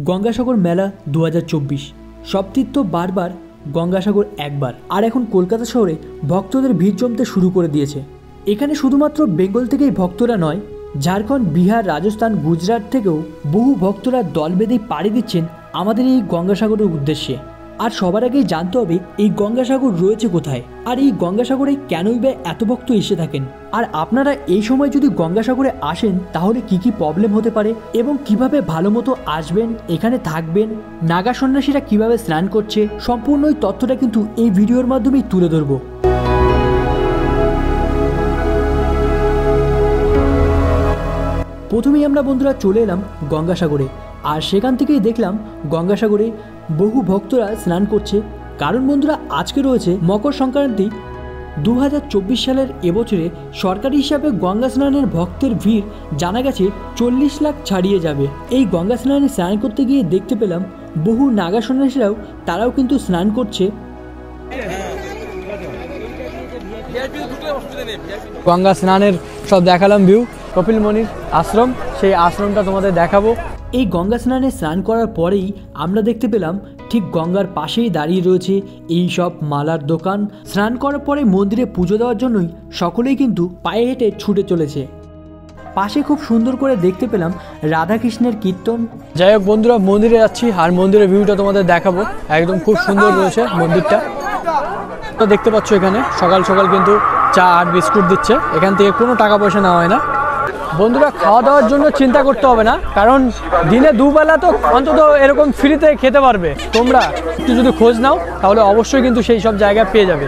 গঙ্গাসাগর মেলা 2024 সব তীর্থ বারবার, গঙ্গাসাগর একবার। আর এখন কলকাতা শহরে ভক্তদের ভিড় জমতে শুরু করে দিয়েছে। এখানে শুধুমাত্র বেঙ্গল থেকেই ভক্তরা নয়, ঝাড়খণ্ড, বিহার, রাজস্থান, গুজরাট থেকেও বহু ভক্তরা দল বেঁধে পাড়ি দিচ্ছেন আমাদের এই গঙ্গাসাগরের উদ্দেশ্যে। আর সবার আগেই জানতে হবে এই গঙ্গাসাগর রয়েছে কোথায়, আর এই গঙ্গাসাগরে কেনই বা এত ভক্ত এসে থাকেন। আর আপনারা এই সময় যদি গঙ্গাসাগরে আসেন তাহলে কি কি প্রবলেম হতে পারে এবং কিভাবে ভালো মতো আসবেন, এখানে থাকবেন, নাগা সন্ন্যাসীরা কিভাবে স্নান করছে, সম্পূর্ণ এই তথ্যটা কিন্তু এই ভিডিওর মাধ্যমেই তুলে ধরবো। প্রথমেই আমরা বন্ধুরা চলে এলাম গঙ্গাসাগরে, আর সেখান থেকেই দেখলাম গঙ্গাসাগরে বহু ভক্তরা স্নান করছে। কারণ বন্ধুরা আজকে রয়েছে মকর সংক্রান্তি। 2024 সালের এবছরে সরকারি হিসাবে গঙ্গা স্নানের ভক্তের ভিড় জানা গেছে 40 লাখ ছাড়িয়ে যাবে। এই গঙ্গা স্নানে স্নান করতে গিয়ে দেখতে পেলাম বহু নাগা সন্ন্যাসীরাও তারাও কিন্তু স্নান করছে। গঙ্গা স্নানের সব দেখালাম ভিউ, কপিলমুনির আশ্রম, সেই আশ্রমটা তোমাদের দেখাবো। এই গঙ্গা স্নানে স্নান করার পরেই আমরা দেখতে পেলাম ঠিক গঙ্গার পাশেই দাঁড়িয়ে রয়েছে এই সব মালার দোকান। স্নান করার পরে মন্দিরে পুজো দেওয়ার জন্যই সকলেই কিন্তু পায়ে হেঁটে ছুটে চলেছে। পাশে খুব সুন্দর করে দেখতে পেলাম রাধাকৃষ্ণের কীর্তন। যাই হোক বন্ধুরা, মন্দিরে যাচ্ছি আর মন্দিরের ভিউটা তোমাদের দেখাবো। একদম খুব সুন্দর রয়েছে মন্দিরটা। তো দেখতে পাচ্ছ এখানে সকাল সকাল কিন্তু চা আর বিস্কুট দিচ্ছে। এখান থেকে কোনো টাকা পয়সা নেওয়া হয় না। বন্ধুরা খাওয়া দাওয়ার জন্য চিন্তা করতে হবে না, কারণ দিনে দুবেলা তো অন্তত এরকম ফ্রিতে খেতে পারবে। তোমরা একটু যদি খোঁজ নাও তাহলে অবশ্যই কিন্তু সেই সব জায়গায় পেয়ে যাবে।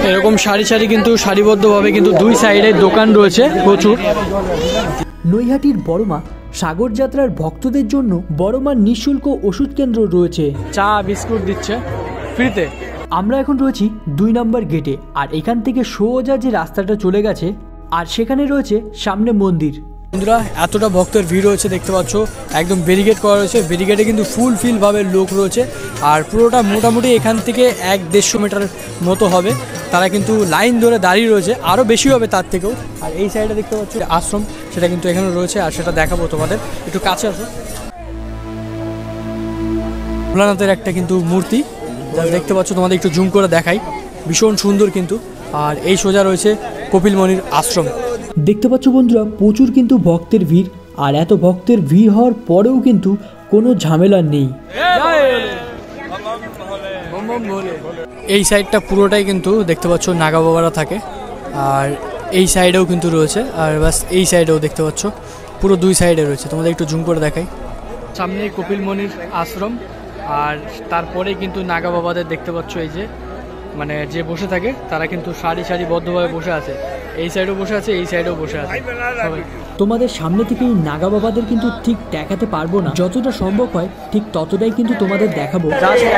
এরকম সারি সারি কিন্তু সারিবদ্ধভাবে কিন্তু দুই সাইডে দোকান রয়েছে প্রচুর। নৈহাটির বড়মা সাগর যাত্রার ভক্তদের জন্য বড়মার নিঃশুল্ক ওষুধ কেন্দ্র রয়েছে। চা বিস্কুট দিচ্ছে ফ্রিতে। আমরা এখন রয়েছি 2 নম্বর গেটে, আর এখান থেকে সোজা যে রাস্তাটা চলে গেছে আর সেখানে রয়েছে সামনে মন্দির। বন্ধুরা এতটা ভক্তের ভিড় রয়েছে দেখতে পাচ্ছ, একদম ব্যারিকেড করা রয়েছে। ব্যারিকেডে কিন্তু ফুলফিলভাবে লোক রয়েছে, আর পুরোটা মোটামুটি এখান থেকে 1-150 মিটার মতো হবে। তারা কিন্তু লাইন ধরে দাঁড়িয়ে রয়েছে, আরও বেশি হবে তার থেকেও। আর এই সাইডে দেখতে পাচ্ছ আশ্রম, সেটা কিন্তু এখানে রয়েছে, আর সেটা দেখাবো তোমাদের। একটু কাছে আসো। ভোলানাথের একটা কিন্তু মূর্তি দেখতে পাচ্ছ, তোমাদের একটু জুম করে দেখাই, ভীষণ সুন্দর কিন্তু। আর এই সোজা রয়েছে কপিলমুনির আশ্রম। দেখতে পাচ্ছ বন্ধুরা প্রচুর কিন্তু ভক্তের ভিড়, আর এত ভক্তের ভিড় হওয়ার পরেও কিন্তু কোনো ঝামেলা নেই। এই সাইডটা পুরোটাই কিন্তু দেখতে পাচ্ছ নাগা বাবারা থাকে, আর এই সাইডেও কিন্তু রয়েছে, আর বাস এই সাইডেও দেখতে পাচ্ছ, পুরো দুই সাইডে রয়েছে। তোমাদের একটু জুম করে দেখাই। সামনেই কপিলমুনির আশ্রম, আর তারপরে কিন্তু নাগা বাবাদের দেখতে পাচ্ছ এই যে মানে যে বসে থাকে তারা কিন্তু সারি সারিবদ্ধভাবে বসে আছে। এই সাইডেও বসে আছে, এই সাইডেও বসে আছে সবাই। তোমাদের সামনে থেকেই নাগা বাবাদের কিন্তু ঠিক দেখাতে পারবো না, যতটা সম্ভব হয় ঠিক ততটাই কিন্তু তোমাদের দেখাবো।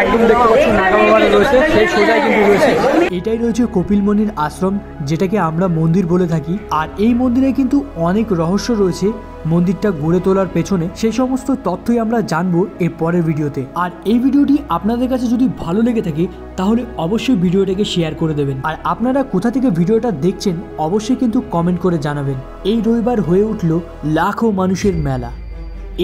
একদম দেখতে পাচ্ছ নাগা বাবারা রয়েছে, সেই সোজাই কিন্তু রয়েছে। এটাই রয়েছে কপিলমুনির আশ্রম, যেটাকে আমরা মন্দির বলে থাকি। আর এই মন্দিরে কিন্তু অনেক রহস্য রয়েছে মন্দিরটা গড়ে তোলার পেছনে। সেই সমস্ত তথ্যই আমরা জানবো এর পরের ভিডিওতে। আর এই ভিডিওটি আপনাদের কাছে যদি ভালো লেগে থাকে তাহলে অবশ্যই ভিডিওটাকে শেয়ার করে দেবেন। আর আপনারা কোথা থেকে ভিডিওটা দেখছেন অবশ্যই কিন্তু কমেন্ট করে জানাবেন। এই রবিবার হয়ে উঠল লাখো মানুষের মেলা।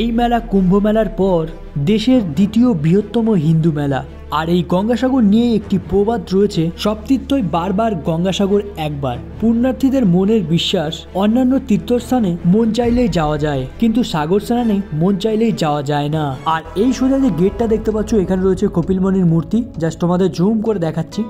এই মেলা কুম্ভ মেলার পর দেশের দ্বিতীয় বৃহত্তম হিন্দু মেলা। আর এই গঙ্গাসাগর নিয়ে একটি প্রবাদ রয়েছে, সব তীর্থই বারবার, গঙ্গাসাগর একবার। পুণ্যার্থীদের মনের বিশ্বাস, অন্যান্য তীর্থস্থানে মন চাইলেই যাওয়া যায়, কিন্তু সাগর স্নানে মন চাইলেই যাওয়া যায় না। আর এই সোজা যে গেটটা দেখতে পাচ্ছ, এখানে রয়েছে কপিলমুনির মূর্তি। জাস্ট তোমাদের জুম করে দেখাচ্ছি।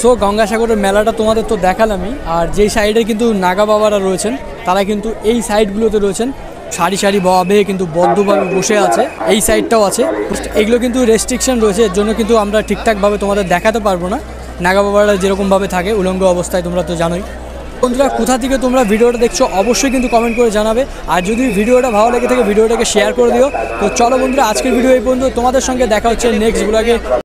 সো গঙ্গাসাগরের মেলাটা তোমাদের তো দেখালামই। আর যেই সাইডে কিন্তু নাগা বাবারা রয়েছেন তারা কিন্তু এই সাইডগুলোতে রয়েছেন, সারি সারি ভাবে কিন্তু বদ্ধভাবে বসে আছে। এই সাইডটাও আছে। এগুলো কিন্তু রেস্ট্রিকশন রয়েছে, এর জন্য কিন্তু আমরা ঠিকঠাকভাবে তোমাদের দেখাতে পারবো না। নাগা বাবারা যেরকমভাবে থাকে উলঙ্গ অবস্থায়, তোমরা তো জানোই। বন্ধুরা কোথা থেকে তোমরা ভিডিওটা দেখছো অবশ্যই কিন্তু কমেন্ট করে জানাবে। আর যদি ভিডিওটা ভালো লেগে থাকে ভিডিওটাকে শেয়ার করে দিও। তো চলো বন্ধুরা, আজকের ভিডিও এই পর্যন্ত। তোমাদের সঙ্গে দেখা হচ্ছে নেক্সট ব্লগে।